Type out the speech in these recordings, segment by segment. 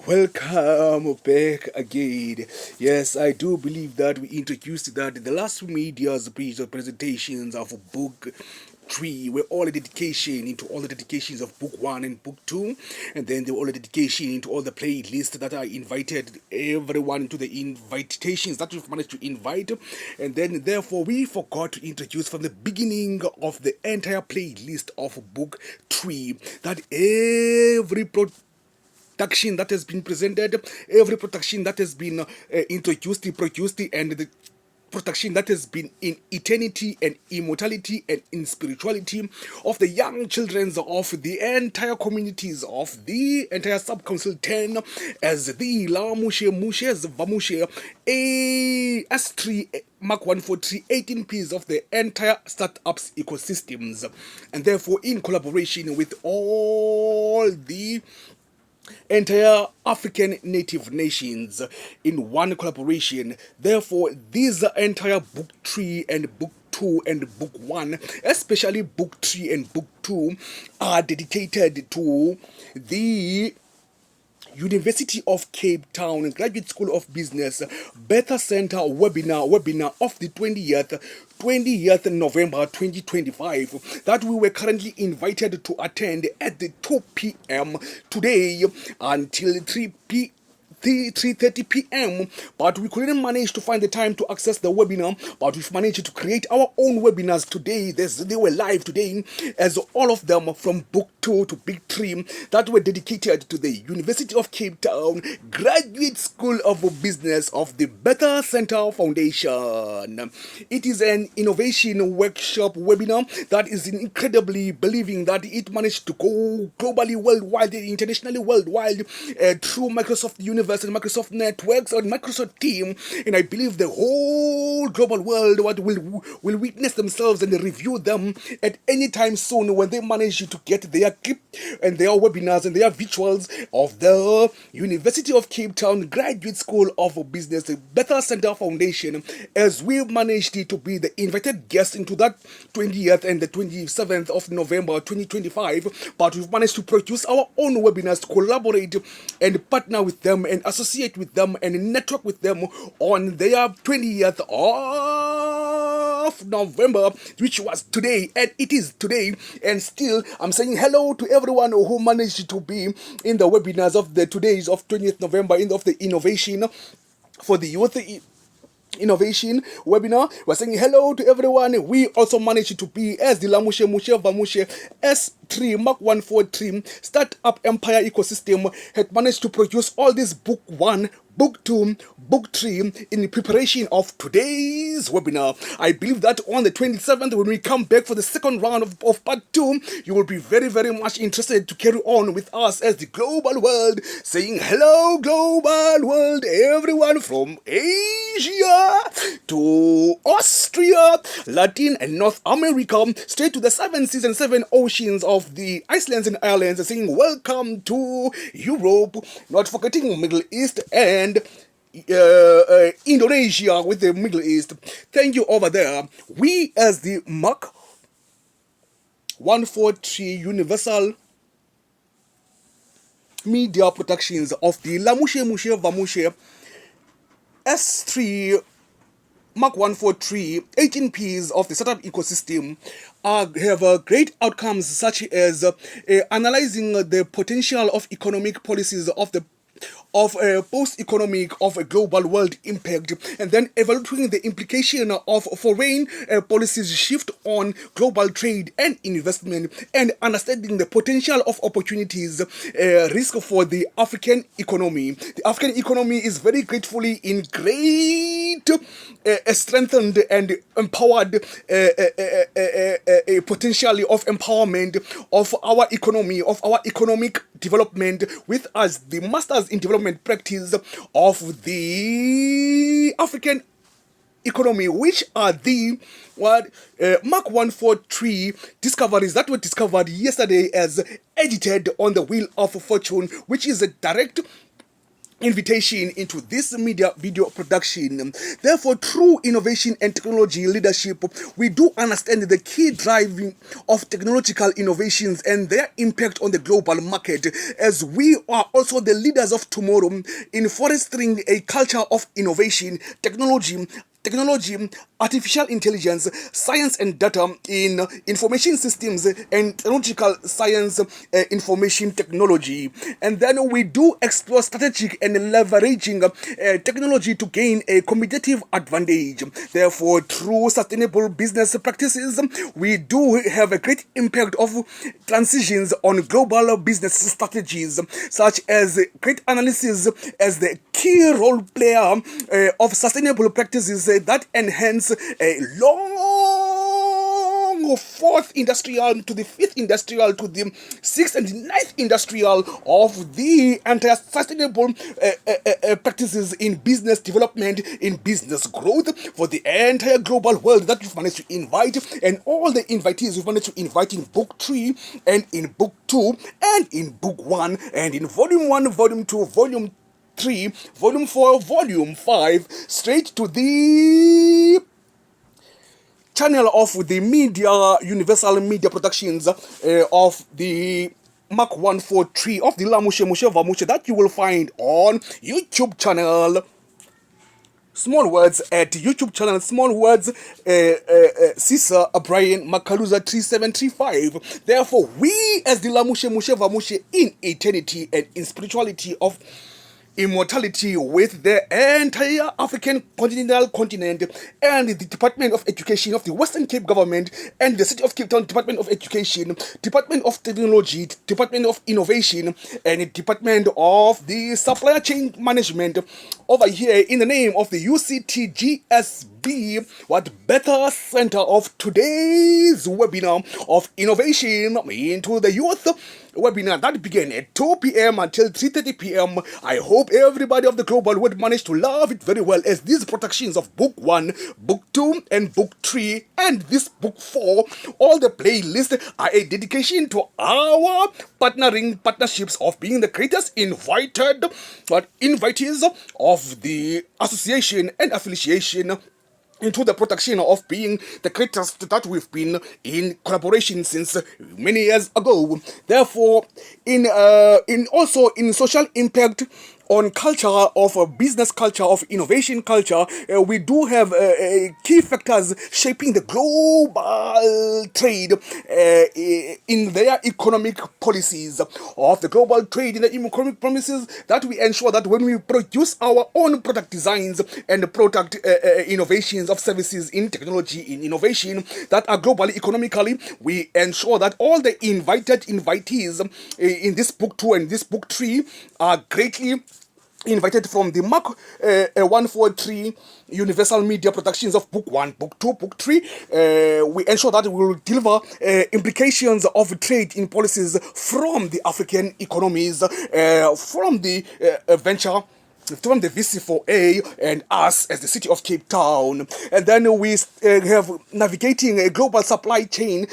Welcome back again. Yes, I do believe that we introduced that the last media's presentations of book 3 were all a dedication into all the dedications of book 1 and book 2, and then they were all a dedication into all the playlists that I invited everyone into the invitations that we've managed to invite, and then therefore we forgot to introduce from the beginning of the entire playlist of book 3 that every production that has been presented, every production that has been introduced, produced, and the production that has been in eternity and immortality and in spirituality of the young children of the entire communities of the entire sub-council 10 as the La Mushe Mushes Vamushe a S3 Mark 143 18 Ps of the entire startups ecosystems, and therefore in collaboration with all the entire African native nations in one collaboration. Therefore, these entire book 3 and book 2 and book 1, especially book 3 and book 2, are dedicated to the University of Cape Town Graduate School of Business Beta Center webinar of the 20th November 2025 that we were currently invited to attend at the 2 p.m. today until 3:30 p.m. But we couldn't manage to find the time to access the webinar, but we've managed to create our own webinars today. They were live today, as all of them from book 2 to book 3 that were dedicated to the University of Cape Town Graduate School of Business of the Better Center Foundation. It is an innovation workshop webinar that is incredibly believing that it managed to go globally, worldwide, internationally, worldwide through Microsoft Universe and Microsoft Networks and Microsoft Team, and I believe the whole global world will witness themselves and review them at any time soon when they manage to get their clip and their webinars and their visuals of the University of Cape Town Graduate School of Business Better Center Foundation, as we managed to be the invited guests into that 20th and the 27th of November 2025, but we've managed to produce our own webinars to collaborate and partner with them and associate with them and network with them on their 20th of November, which was today, and it is today. And still, I'm saying hello to everyone who managed to be in the webinars of the today's of 20th November of the innovation for the youth innovation webinar. We're saying hello to everyone. We also managed to be as the Lamushe Mushe Vamushe S3 Mark 143 Startup Empire Ecosystem had managed to produce all this book 1, book 2, book 3 in preparation of today's webinar. I believe that on the 27th, when we come back for the second round of part 2, you will be very, very much interested to carry on with us as the global world, saying hello, global world, everyone from Asia to Austria, Latin and North America, straight to the 7 seas and 7 oceans of the Icelands and Islands, saying welcome to Europe, not forgetting Middle East and Indonesia with the Middle East. Thank you over there. We as the Mark 143 Universal Media Productions of the Lamushe Mushe Vamushe S3 Mark 143 18 Ps of the startup ecosystem have great outcomes, such as analyzing the potential of economic policies of a post-economic of a global world impact, and then evaluating the implication of foreign policies shift on global trade and investment, and understanding the potential of opportunities risk for the African economy. The African economy is very gratefully in great strengthened and empowered potentially of empowerment of our economy, of our economic development, with us the Masters in Development practice of the African economy, which are the Mark 143 discoveries that were discovered yesterday as edited on the Wheel of Fortune, which is a direct invitation into this media video production. Therefore, through innovation and technology leadership, we do understand the key driving of technological innovations and their impact on the global market, as we are also the leaders of tomorrow in fostering a culture of innovation, technology, artificial intelligence, science and data in information systems and technological science, information technology. And then we do explore strategic and leveraging technology to gain a competitive advantage. Therefore, through sustainable business practices, we do have a great impact of transitions on global business strategies, such as great analysis as the key role player of sustainable practices that enhance a long fourth industrial to the fifth industrial to the sixth and ninth industrial of the entire sustainable practices in business development, in business growth for the entire global world that we've managed to invite, and all the invitees we've managed to invite in book 3 and in book 2 and in book 1 and in volume 1, volume 2, volume 3, volume 4, volume 5, straight to the channel of the media, Universal Media Productions of the Mark 143 of the Lamushe Mushe Vamushe that you will find on YouTube channel. Small words at YouTube channel, small words, Sisa Brian Makaluza 3735. Therefore, we as the Lamushe Mushe Vamushe in eternity and in spirituality of immortality with the entire African continental continent and the Department of Education of the Western Cape government and the City of Cape Town Department of Education, Department of Technology, Department of Innovation, and Department of the Supplier Chain Management over here in the name of the UCTGSB, what better center of today's webinar of innovation into the youth webinar that began at 2 p.m. until 3:30 p.m. I hope everybody of the global would manage to love it very well, as these productions of book 1, book 2, and book 3, and this book 4, all the playlists are a dedication to our partnerships of being the greatest invitees of the association and affiliation into the production of being the greatest that we've been in collaboration since many years ago. Therefore, in also in social impact on culture of business culture, of innovation culture, we do have key factors shaping the global trade in their economic policies of the global trade in the economic policies, that we ensure that when we produce our own product designs and product innovations of services in technology, in innovation that are globally economically, we ensure that all the invitees in this book 2 and this book 3 are greatly invited from the Mark 143 Universal Media Productions of Book 1, Book 2, Book 3. We ensure that we will deliver implications of trade in policies from the African economies, from the venture, from the VC4A and us as the City of Cape Town. And then we have navigating a global supply chain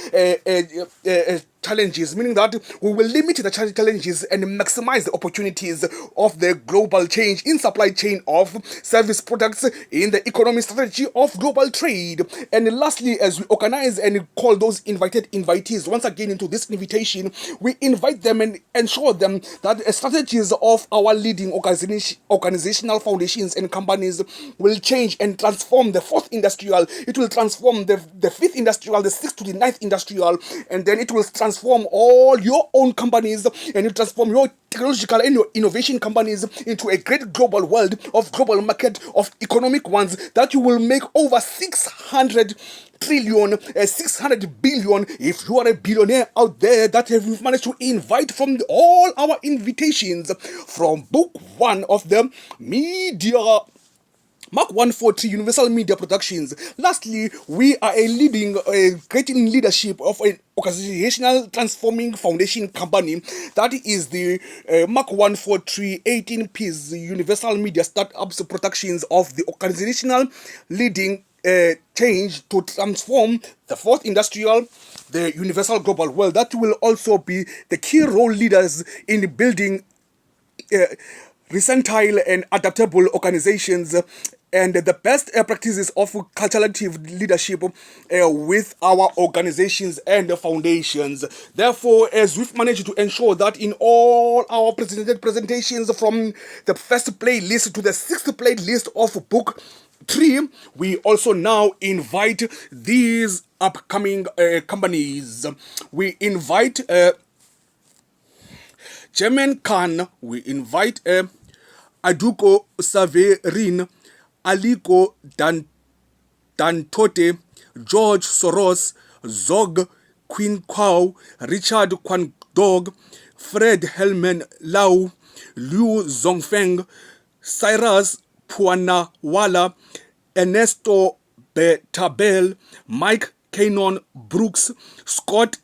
challenges, meaning that we will limit the challenges and maximize the opportunities of the global change in supply chain of service products in the economic strategy of global trade. And lastly, as we organize and call those invitees once again into this invitation, we invite them and ensure them that strategies of our leading organizational foundations and companies will change and transform the fourth industrial. It will transform the fifth industrial, the sixth to the ninth industrial, and then it will transform all your own companies, and you transform your technological and your innovation companies into a great global world of global market of economic ones that you will make over 600 trillion, 600 billion if you are a billionaire out there that have managed to invite from all our invitations from book 1 of the media Mark 143 Universal Media Productions. Lastly, we are creating leadership of an organizational transforming foundation company that is the Mark 143 18 P's Universal Media Startups Productions of the organizational leading change to transform the fourth industrial, the universal global world. That will also be the key role leaders in building versatile and adaptable organizations, and the best practices of collaborative leadership with our organizations and foundations. Therefore, as we've managed to ensure that in all our presented presentations, from the first playlist to the sixth playlist of book 3, we also now invite these upcoming companies. We invite German Khan, we invite Aduko Saverin, Aliko Dantote, George Soros, Zog Queen Kwao, Richard Kwan Dog, Fred Helman Lau, Liu Zongfeng, Cyrus Puanawala, Ernesto Betabel, Mike Canon Brooks, Scott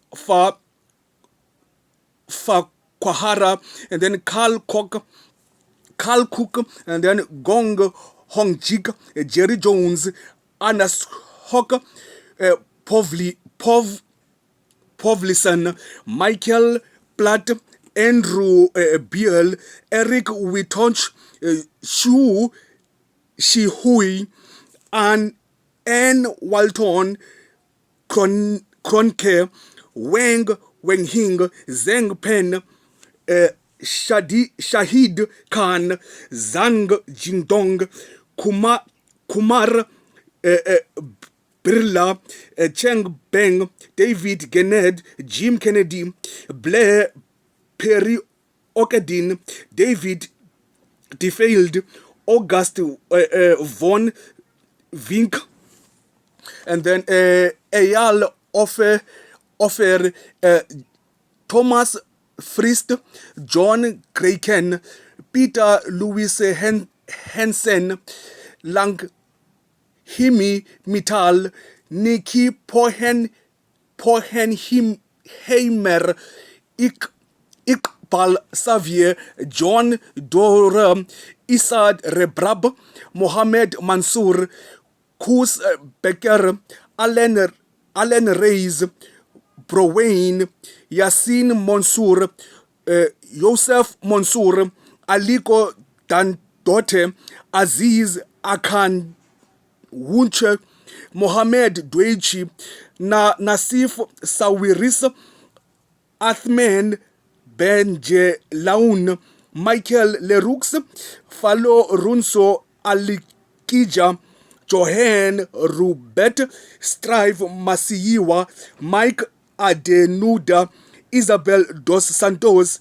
Farquhara, and then Carl Cook, and then Gong Hongjik, Jerry Jones, Anas Hock, Povlison, Michael Platt, Andrew Beal, Eric Witonch, Shu Shihui, Anne Walton, Kronke, Wenghing, Zeng Pen, Shahid Khan, Zhang Jingdong, Kumar Birla, Cheng Beng, David Genned, Jim Kennedy, Blair Perry Okadin, David DeField, August von Vink, and then Eyal Offer, Thomas Frist, John Kraken, Peter Louis Hansen, Lang Himi Mittal, Nikki Pohenheimer, Iqbal Xavier, John Dora, Isad Rebrab, Mohamed Mansour, Kus Becker, Alan Reis, Browain, Yasin Mansour, Yosef Mansour, Aliko Dandote, Aziz Akan Wunche, Mohamed Dwechi, Nasif Sawiris, Athman Benje Laun, Michael Leroux, Falo Runso Alikija, Johan Rubet, Strive Masiyiwa, Mike Adenuda, Isabel Dos Santos,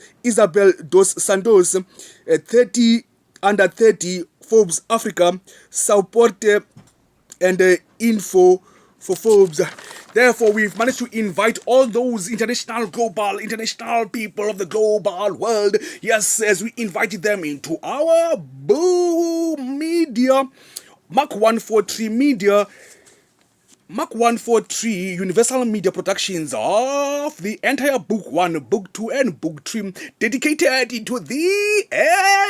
30 under 30 Forbes Africa, support and info for Forbes. Therefore, we've managed to invite all those international people of the global world, yes, as we invited them into our Boom Media, Mark 143 Media, Mark 143 Universal Media Productions of the entire Book 1, Book 2, and Book 3, dedicated to the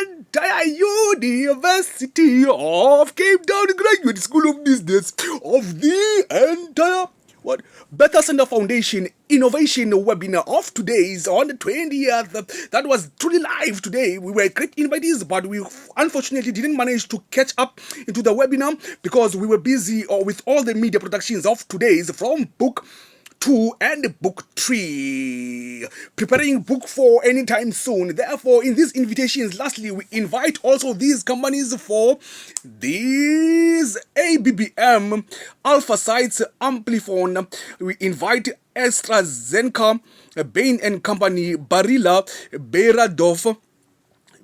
entire University of Cape Town Graduate School of Business of the entire Bethel Center Foundation Innovation Webinar of today's on the 20th. That was truly live today. We were great invitees, but we unfortunately didn't manage to catch up into the webinar because we were busy with all the media productions of today's from Book 2 and Book 3, preparing Book 4 anytime soon. Therefore, in these invitations, lastly, we invite also these companies for these ABBM, Alpha Sites, Amplifon. We invite AstraZeneca, Bain and Company, Barilla, Beiradov,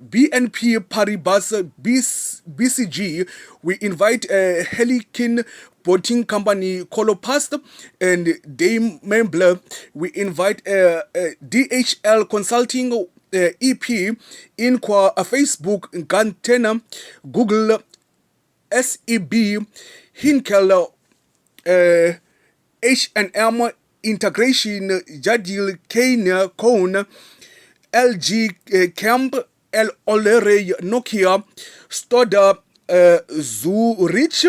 BNP Paribas, BCG. We invite Helikin Boating Company, Colopast, and Dame Membler. We invite DHL Consulting, EP, Inqua, Facebook, Gantena, Google, SEB, Hinkel, H&M Integration, Jadil, Kane, Cone, LG Camp, El Olere, Nokia, Stoda, Zurich,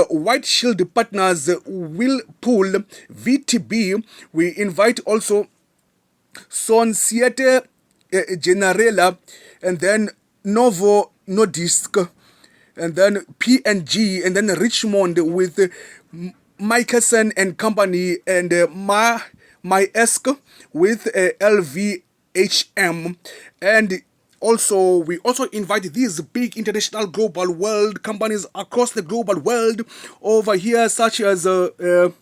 White Shield Partners, Whirlpool, VTB. We invite also Son Siete Generela, and then Novo Nordisk, and then P&G, and then Richmond with Michelson and Company, and Maersk with LVHM. And also, we also invite these big international global world companies across the global world over here, such as the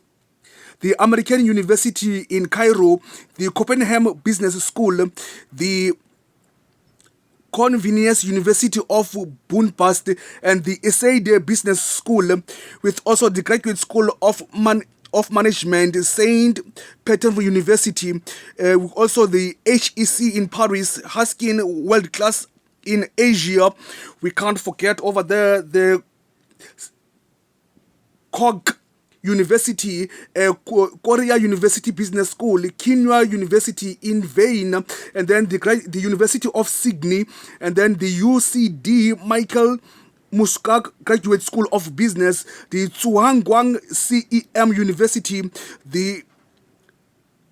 American University in Cairo, the Copenhagen Business School, the Convenience University of Budapest, and the Essayde Business School, with also the Graduate School of Management, Saint Petersburg University, also the HEC in Paris, Haskin World Class in Asia. We can't forget over there the Kog University, Korea University Business School, Kinwa University in Vain, and then the University of Sydney, and then the UCD Michael Muskak Graduate School of Business, the Tsuhangguang CEM University, the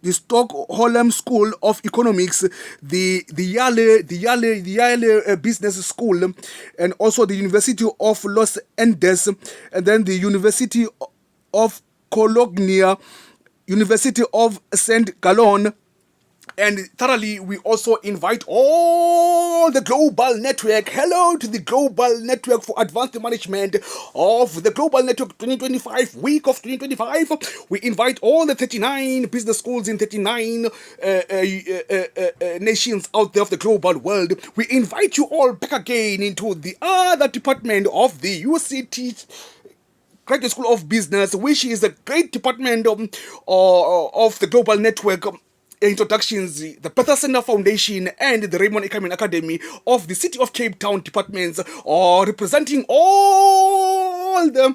Stockholm School of Economics, the Yale Business School, and also the University of Los Andes, and then the University of Cologne, University of St. Gallen. And thoroughly, we also invite all the global network. Hello to the global network for advanced management of the Global Network 2025, week of 2025. We invite all the 39 business schools in 39 nations out there of the global world. We invite you all back again into the other department of the UCT Graduate School of Business, which is a great department of the global network. Introductions, the Peter Center Foundation and the Raymond Ekaman Academy of the City of Cape Town departments are representing all the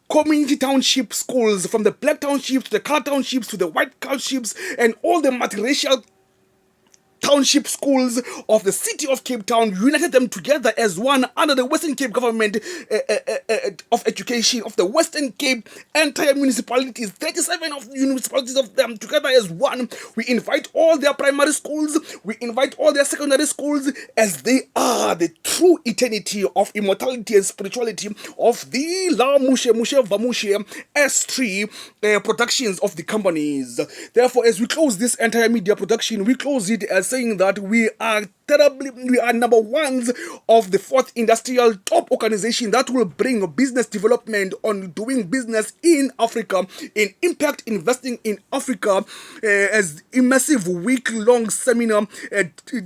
community township schools, from the black townships to the colored townships to the white townships, and all the multiracial township schools of the City of Cape Town, united them together as one under the Western Cape Government of Education of the Western Cape, entire municipalities, 37 of municipalities of them together as one. We invite all their primary schools, we invite all their secondary schools, as they are the true eternity of immortality and spirituality of the La Mushe Mushe Vamushe S3 productions of the companies. Therefore, as we close this entire media production, we close it as saying that we are number ones of the fourth industrial top organization that will bring business development on doing business in Africa, in impact investing in Africa, as immersive week-long seminar,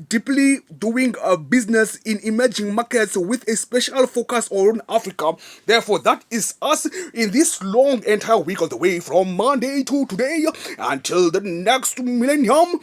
deeply doing business in emerging markets with a special focus on Africa. Therefore, that is us in this long entire week, all the way from Monday to today until the next millennium.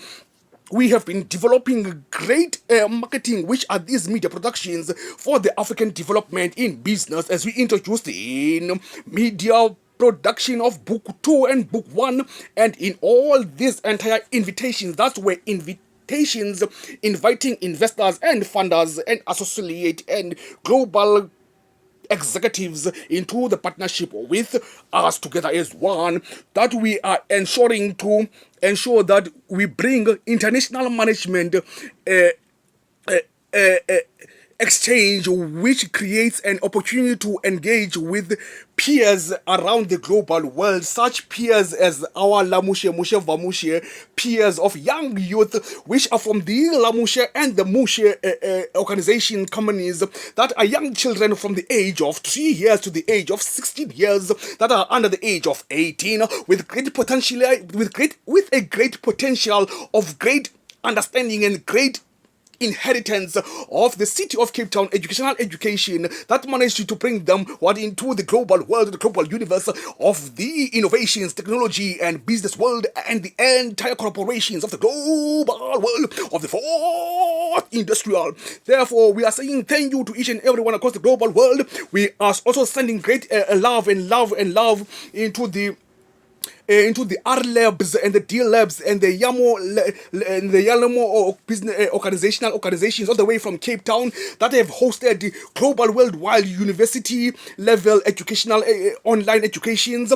We have been developing great marketing, which are these media productions for the African development in business, as we introduced in media production of book 2 and book 1, and in all these entire invitations that were invitations inviting investors and funders and associate and global executives into the partnership with us together as one, that we are ensuring to ensure that we bring international management exchange, which creates an opportunity to engage with peers around the global world, such peers as our Lamushe Mushe Vamushe, peers of young youth, which are from the Lamushe and the Mushe organization companies, that are young children from the age of 3 years to the age of 16 years, that are under the age of 18, with great potential, with a great potential of great understanding and great inheritance of the City of Cape Town education that managed to bring them into the global world, the global universe of the innovations, technology and business world, and the entire corporations of the global world of the fourth industrial. Therefore, we are saying thank you to each and everyone across the global world. We are also sending great love into the into the R Labs and the D Labs and the Yalamo business organizations all the way from Cape Town that have hosted the global worldwide university level educational online educations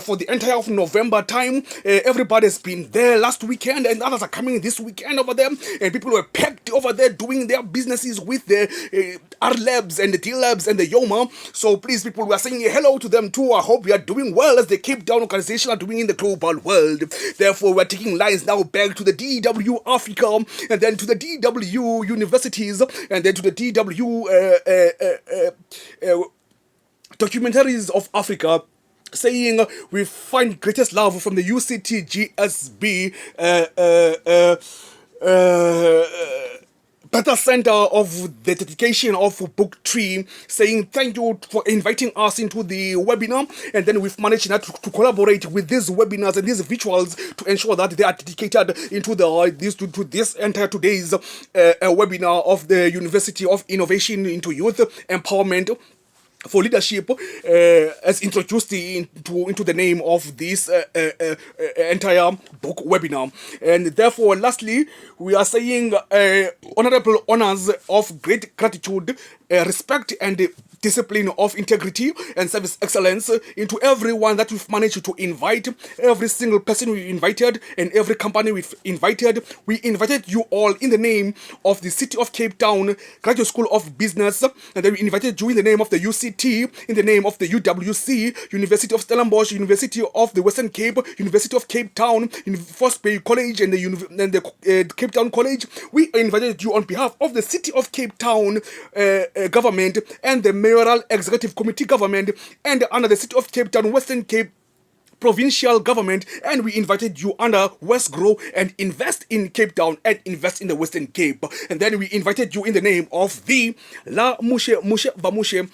for the entire of November time. Everybody's been there last weekend and others are coming this weekend over there, and people were packed over there doing their businesses with the R Labs and the D Labs and the Yoma. So please, people, we are saying hello to them too. I hope we are doing well as the Cape Town organization are doing in the global world. Therefore, we are taking lines now back to the DW Africa, and then to the DW universities, and then to the DW documentaries of Africa, saying we find greatest love from the UCT GSB Better Center of the dedication of Book 3, saying thank you for inviting us into the webinar, and then we've managed to collaborate with these webinars and these visuals to ensure that they are dedicated into this entire today's webinar of the University of Innovation into Youth Empowerment for Leadership, as introduced into the name of this entire book webinar. And therefore, lastly, we are saying honorable honors of great gratitude, respect and discipline of integrity and service excellence into everyone that we've managed to invite, every single person we invited and every company we've invited. We invited you all in the name of the City of Cape Town Graduate School of Business, and then we invited you in the name of the UCT, in the name of the UWC, University of Stellenbosch, University of the Western Cape, University of Cape Town, First Bay College and the Cape Town College. We invited you on behalf of the City of Cape Town government and the Mayoral Executive Committee government, and under the City of Cape Town Western Cape provincial government, and we invited you under West Grow and Invest in Cape Town and Invest in the Western Cape. And then we invited you in the name of the La Mushe Bamushe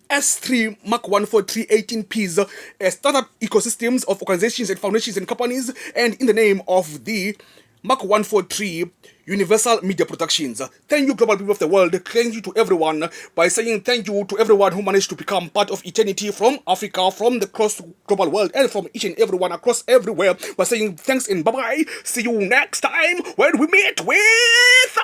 S3 Mark 1 for 318Ps startup ecosystems of organizations and foundations and companies, and in the name of the Mark 143 Universal Media Productions. Thank you, global people of the world. Thank you to everyone by saying thank you to everyone who managed to become part of eternity from Africa, from the cross global world, and from each and everyone across everywhere. By saying thanks and bye-bye. See you next time when we meet with